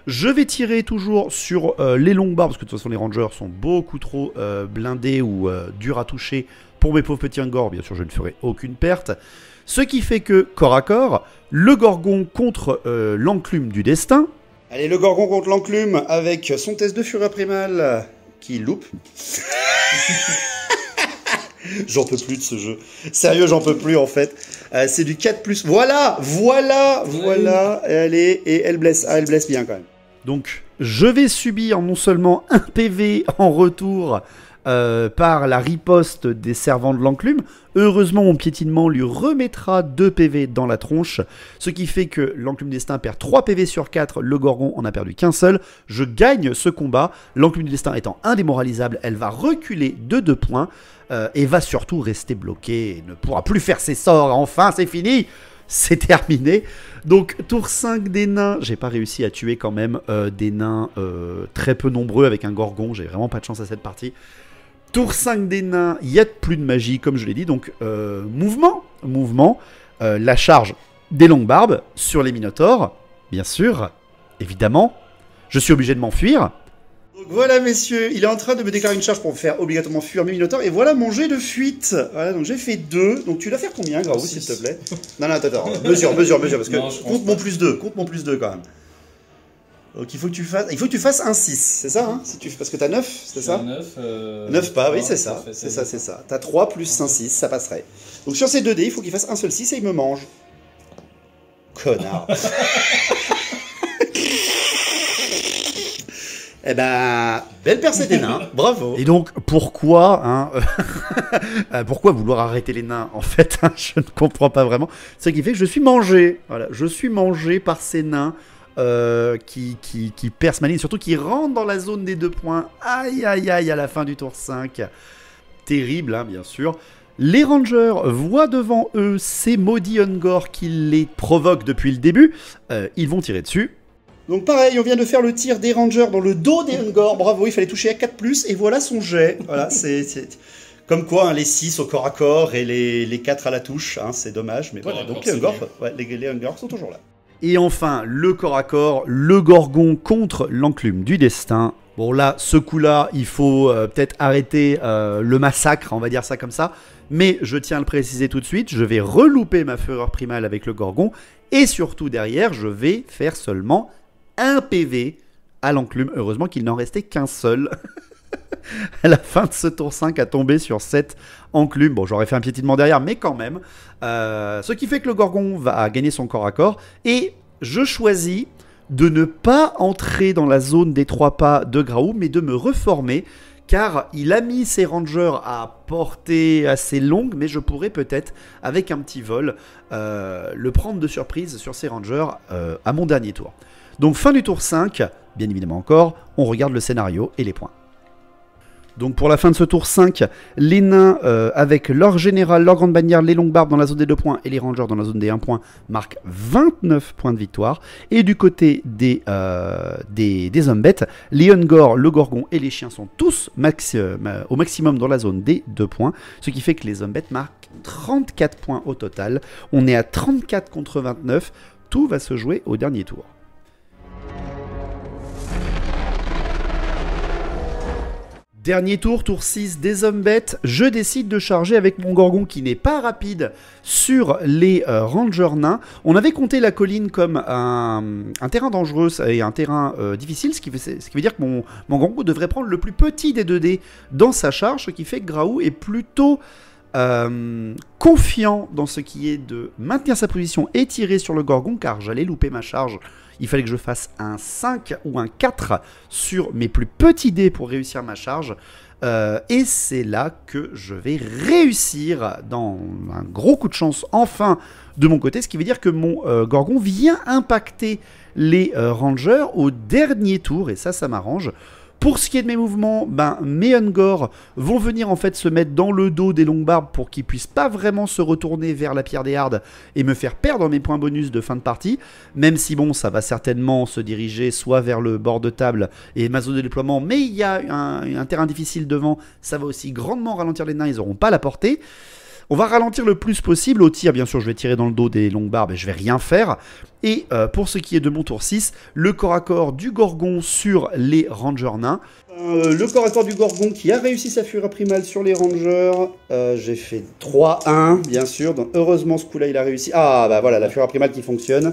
Je vais tirer toujours sur les Longbarbes, parce que de toute façon les rangers sont beaucoup trop blindés ou durs à toucher pour mes pauvres petits Ungors. Bien sûr, je ne ferai aucune perte. Ce qui fait que, corps à corps, le Gorgon contre l'enclume du destin. Allez, le Gorgon contre l'enclume avec son test de fureur primale qui loupe. J'en peux plus de ce jeu. Sérieux, j'en peux plus en fait. C'est du 4+. Voilà. Allez, et elle blesse. Ah, elle blesse bien quand même. Donc, je vais subir non seulement un PV en retour par la riposte des servants de l'enclume. Heureusement, mon piétinement lui remettra 2 PV dans la tronche, ce qui fait que l'enclume destin perd 3 PV sur 4, le Gorgon en a perdu qu'un seul. Je gagne ce combat, l'enclume du destin étant indémoralisable, elle va reculer de 2 points, et va surtout rester bloquée, et ne pourra plus faire ses sorts. Enfin, c'est fini, c'est terminé. Donc, tour 5 des nains, j'ai pas réussi à tuer quand même des nains très peu nombreux avec un Gorgon, j'ai vraiment pas de chance à cette partie. Tour 5 des nains, il n'y a plus de magie, comme je l'ai dit, donc mouvement, la charge des Longbarbes sur les Minotaures, bien sûr, évidemment, je suis obligé de m'enfuir. Donc voilà messieurs, il est en train de me déclarer une charge pour me faire obligatoirement fuir mes Minotaures, et voilà mon jet de fuite. Voilà, donc j'ai fait 2, donc tu dois faire combien, Gravo, s'il te plaît? Non, attends, mesure, parce que non, compte mon plus 2, quand même. Donc il faut que tu fasses un 6, c'est ça hein, parce que t'as 9, c'est ça 9 pas, oui c'est ça, c'est ça. T'as 3 plus un 6, ça passerait. Donc sur ces 2 dés, il faut qu'il fasse un seul 6 et il me mange. Connard. Eh ben, belle percée des nains, bravo. Et donc, pourquoi pourquoi vouloir arrêter les nains, en fait, je ne comprends pas vraiment. Ce qui fait que je suis mangé, voilà, je suis mangé par ces nains qui percent ma ligne, surtout qui rentrent dans la zone des 2 points. Aïe, aïe, aïe, à la fin du tour 5. Terrible, hein, bien sûr. Les rangers voient devant eux ces maudits Ungors qui les provoquent depuis le début. Ils vont tirer dessus. Donc pareil, on vient de faire le tir des rangers dans le dos des Ungors. Bravo, il fallait toucher à 4+, et voilà son jet. Voilà, c'est... Comme quoi, hein, les 6 au corps à corps et les 4 à la touche, hein, c'est dommage. Mais voilà, donc les Hungors sont toujours là. Et enfin, le corps à corps, le Gorgon contre l'enclume du destin. Bon là, ce coup-là, il faut peut-être arrêter le massacre, on va dire ça comme ça. Mais je tiens à le préciser tout de suite, je vais relouper ma fureur primale avec le Gorgon. Et surtout derrière, je vais faire seulement un PV à l'enclume. Heureusement qu'il n'en restait qu'un seul. À la fin de ce tour 5 à tomber sur 7 enclumes. Bon, j'aurais fait un piétinement derrière, mais quand même. Ce qui fait que le Gorgon va gagner son corps à corps. Et je choisis de ne pas entrer dans la zone des 3 pas de Graou, mais de me reformer. Car il a mis ses rangers à portée assez longue, mais je pourrais peut-être, avec un petit vol, le prendre de surprise sur ses rangers à mon dernier tour. Donc fin du tour 5, bien évidemment encore, on regarde le scénario et les points. Donc pour la fin de ce tour 5, les nains avec leur général, leur grande bannière, les longues barbes dans la zone des 2 points et les rangers dans la zone des 1 point marquent 29 points de victoire. Et du côté des hommes-bêtes, les Hungors, le Gorgon et les chiens sont tous au maximum dans la zone des 2 points. Ce qui fait que les hommes-bêtes marquent 34 points au total. On est à 34 contre 29. Tout va se jouer au dernier tour. Dernier tour, tour 6 des hommes-bêtes, je décide de charger avec mon Gorgon qui n'est pas rapide sur les rangers nains. On avait compté la colline comme un terrain dangereux et un terrain difficile, ce qui veut dire que mon Gorgon devrait prendre le plus petit des 2 dés dans sa charge, ce qui fait que Graou est plutôt confiant dans ce qui est de maintenir sa position et tirer sur le Gorgon, car j'allais louper ma charge. Il fallait que je fasse un 5 ou un 4 sur mes plus petits dés pour réussir ma charge. Et c'est là que je vais réussir dans un gros coup de chance enfin de mon côté. Ce qui veut dire que mon Gorgon vient impacter les rangers au dernier tour. Et ça m'arrange. Pour ce qui est de mes mouvements, mes Hungors vont venir en fait se mettre dans le dos des longues barbes pour qu'ils puissent pas vraiment se retourner vers la pierre des hardes et me faire perdre mes points bonus de fin de partie. Même si bon, ça va certainement se diriger soit vers le bord de table et ma zone de déploiement, mais il y a un terrain difficile devant, ça va aussi grandement ralentir les nains, ils n'auront pas la portée. On va ralentir le plus possible au tir, bien sûr je vais tirer dans le dos des longues barbes et je vais rien faire. Et pour ce qui est de mon tour 6, le corps à corps du Gorgon sur les rangers nains. Le corps à corps du Gorgon qui a réussi sa fureur primale sur les rangers. J'ai fait 3-1 bien sûr, donc heureusement ce coup là il a réussi. Ah bah voilà la fureur primale qui fonctionne.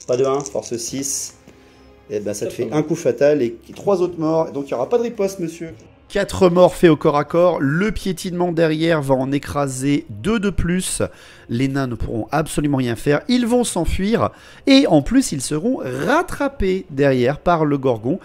Pas de 1, force 6. Et ben ça te fait un coup fatal et 3 autres morts, donc il n'y aura pas de riposte monsieur. 4 morts faits au corps à corps, le piétinement derrière va en écraser 2 de plus, les nains ne pourront absolument rien faire, ils vont s'enfuir, et en plus ils seront rattrapés derrière par le Gorgon,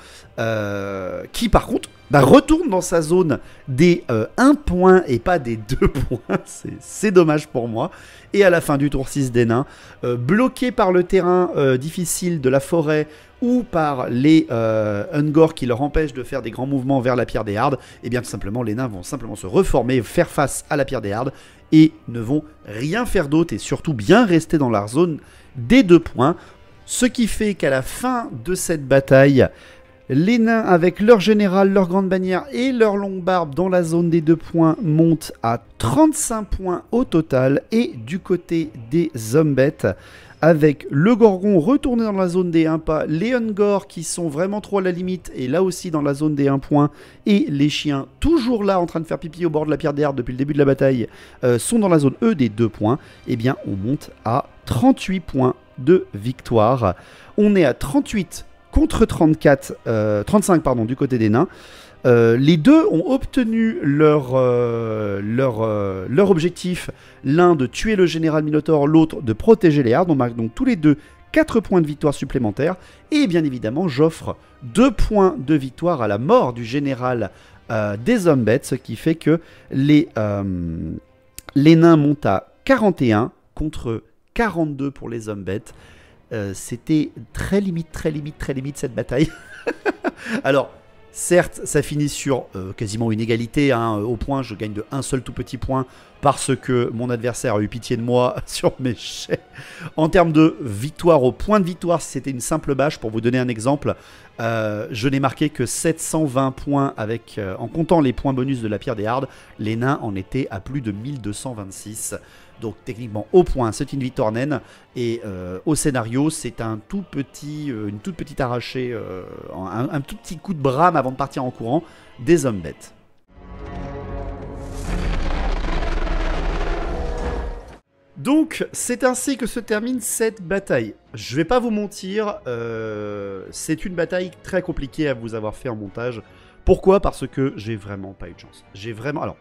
qui par contre retourne dans sa zone des 1 point et pas des 2 points, c'est dommage pour moi. Et à la fin du tour 6 des nains, bloqués par le terrain difficile de la forêt ou par les Hungors qui leur empêchent de faire des grands mouvements vers la pierre des hardes, et bien tout simplement les nains vont simplement se reformer, faire face à la pierre des hardes et ne vont rien faire d'autre et surtout bien rester dans leur zone des 2 points. Ce qui fait qu'à la fin de cette bataille, les nains avec leur général, leur grande bannière et leur longue barbe dans la zone des 2 points montent à 35 points au total. Et du côté des hommes-bêtes, avec le Gorgon retourné dans la zone des 1 pas, les Hungors qui sont vraiment trop à la limite et là aussi dans la zone des 1 point, et les chiens toujours là en train de faire pipi au bord de la pierre des hardes depuis le début de la bataille, sont dans la zone E des 2 points, et bien on monte à 38 points de victoire. On est à 38 contre 35 pardon, du côté des nains. Les deux ont obtenu leur objectif, l'un de tuer le général Minotaur, l'autre de protéger les hardes. On marque donc tous les deux 4 points de victoire supplémentaires. Et bien évidemment, j'offre 2 points de victoire à la mort du général des hommes-bêtes, ce qui fait que les nains montent à 41 contre 42 pour les hommes-bêtes. C'était très limite cette bataille. Alors, Certes, ça finit sur quasiment une égalité, hein, au point, je gagne de un seul tout petit point parce que mon adversaire a eu pitié de moi sur mes jets. En termes de victoire, au point de victoire, si c'était une simple bâche, pour vous donner un exemple, je n'ai marqué que 720 points avec, en comptant les points bonus de la pierre des hardes. Les nains en étaient à plus de 1226. Donc techniquement au point, c'est une victoire naine. Et au scénario, c'est une toute petite arrachée, un tout petit coup de brame avant de partir en courant des hommes bêtes. Donc, c'est ainsi que se termine cette bataille. Je vais pas vous mentir, c'est une bataille très compliquée à vous avoir fait en montage. Pourquoi? Parce que j'ai vraiment pas eu de chance. J'ai vraiment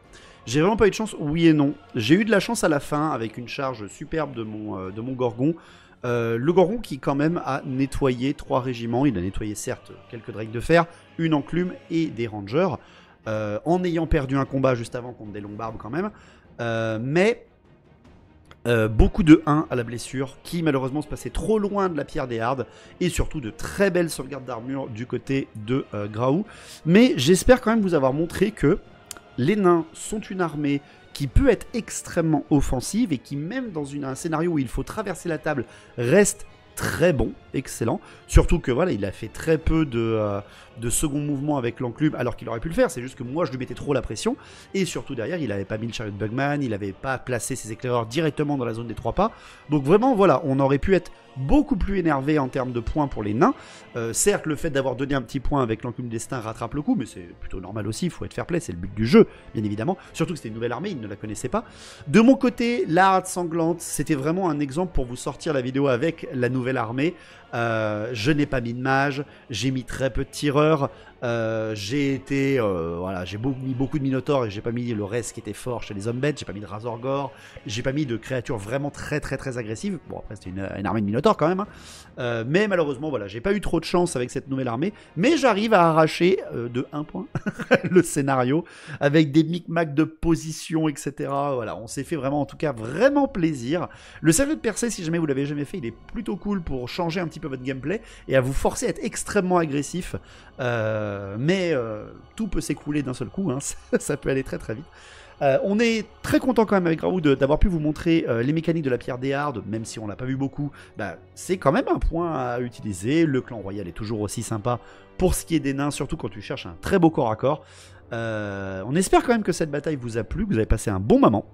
pas eu de chance, oui et non. J'ai eu de la chance à la fin avec une charge superbe de mon Gorgon. Le Gorgon qui quand même a nettoyé 3 régiments. Il a nettoyé certes quelques drakes de fer, une enclume et des rangers. En ayant perdu un combat juste avant contre des longbarbes quand même. Mais beaucoup de 1 à la blessure qui malheureusement se passait trop loin de la pierre des hardes et surtout de très belles sauvegardes d'armure du côté de Graou. Mais j'espère quand même vous avoir montré que les nains sont une armée qui peut être extrêmement offensive et qui même dans un scénario où il faut traverser la table reste très bon, excellent. Surtout que voilà, il a fait très peu de second mouvement avec l'enclume alors qu'il aurait pu le faire. C'est juste que moi je lui mettais trop la pression. Et surtout derrière, il n'avait pas mis le chariot de Bugman, il n'avait pas placé ses éclaireurs directement dans la zone des 3 pas. Donc vraiment voilà, on aurait pu être beaucoup plus énervé en termes de points pour les nains. Certes, le fait d'avoir donné un petit point avec l'enclume destin rattrape le coup, mais c'est plutôt normal aussi, il faut être fair play, c'est le but du jeu, bien évidemment. Surtout que c'était une nouvelle armée, ils ne la connaissaient pas. De mon côté, la harde sanglante, c'était vraiment un exemple pour vous sortir la vidéo avec la nouvelle armée. Je n'ai pas mis de mage, j'ai mis très peu de tireurs, j'ai mis beaucoup de minotaures et j'ai pas mis le reste qui était fort chez les hommes bêtes, j'ai pas mis de Razorgore, j'ai pas mis de créatures vraiment très agressives. Bon après c'était une armée de minotaures quand même, hein. Mais malheureusement voilà, j'ai pas eu trop de chance avec cette nouvelle armée, mais j'arrive à arracher de 1 point le scénario avec des micmacs de position etc. Voilà, on s'est fait vraiment en tout cas vraiment plaisir. Le cerveau de Percé, si jamais vous l'avez jamais fait, il est plutôt cool pour changer un petit peu votre gameplay et à vous forcer à être extrêmement agressif. Mais tout peut s'écrouler d'un seul coup, hein. Ça peut aller très vite. On est très content quand même avec Raoud d'avoir pu vous montrer les mécaniques de la pierre des hardes, même si on l'a pas vu beaucoup. Bah, c'est quand même un point à utiliser. Le clan royal est toujours aussi sympa pour ce qui est des nains, surtout quand tu cherches un très beau corps à corps. On espère quand même que cette bataille vous a plu, que vous avez passé un bon moment.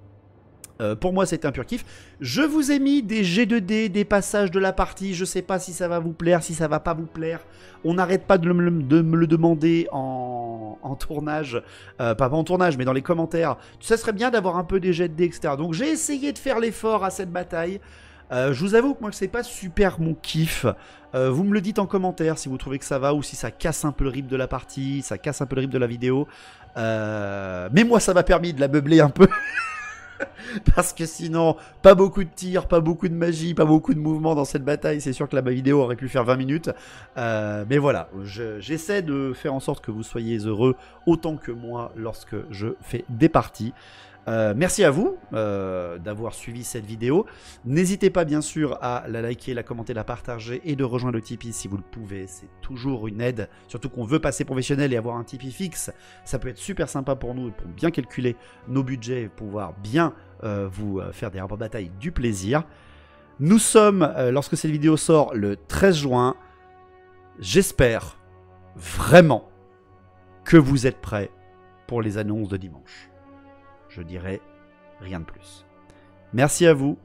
Pour moi c'était un pur kiff. Je vous ai mis des G2D, des passages de la partie. Je sais pas si ça va vous plaire, si ça va pas vous plaire. On n'arrête pas de me le demander en tournage. Pas en tournage mais dans les commentaires. Ça serait bien d'avoir un peu des jets de dés etc. Donc j'ai essayé de faire l'effort à cette bataille. Je vous avoue que moi c'est pas super mon kiff. Vous me le dites en commentaire si vous trouvez que ça va ou si ça casse un peu le rythme de la partie, ça casse un peu le rythme de la vidéo. Mais moi ça m'a permis de la meubler un peu. Parce que sinon, pas beaucoup de tirs, pas beaucoup de magie, pas beaucoup de mouvements dans cette bataille. C'est sûr que la vidéo aurait pu faire 20 minutes. Mais voilà, j'essaie de faire en sorte que vous soyez heureux autant que moi lorsque je fais des parties. Merci à vous d'avoir suivi cette vidéo. N'hésitez pas bien sûr à la liker, la commenter, la partager et de rejoindre le Tipeee si vous le pouvez. C'est toujours une aide, surtout qu'on veut passer professionnel et avoir un Tipeee fixe. Ça peut être super sympa pour nous, pour bien calculer nos budgets et pouvoir bien vous faire des rapports de bataille du plaisir. Nous sommes, lorsque cette vidéo sort, le 13 juin. J'espère vraiment que vous êtes prêts pour les annonces de dimanche. Je dirais rien de plus. Merci à vous,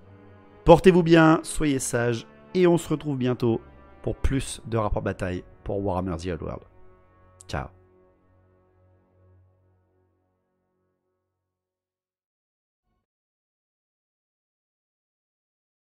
portez-vous bien, soyez sages, et on se retrouve bientôt pour plus de rapports bataille pour Warhammer The Old World. Ciao.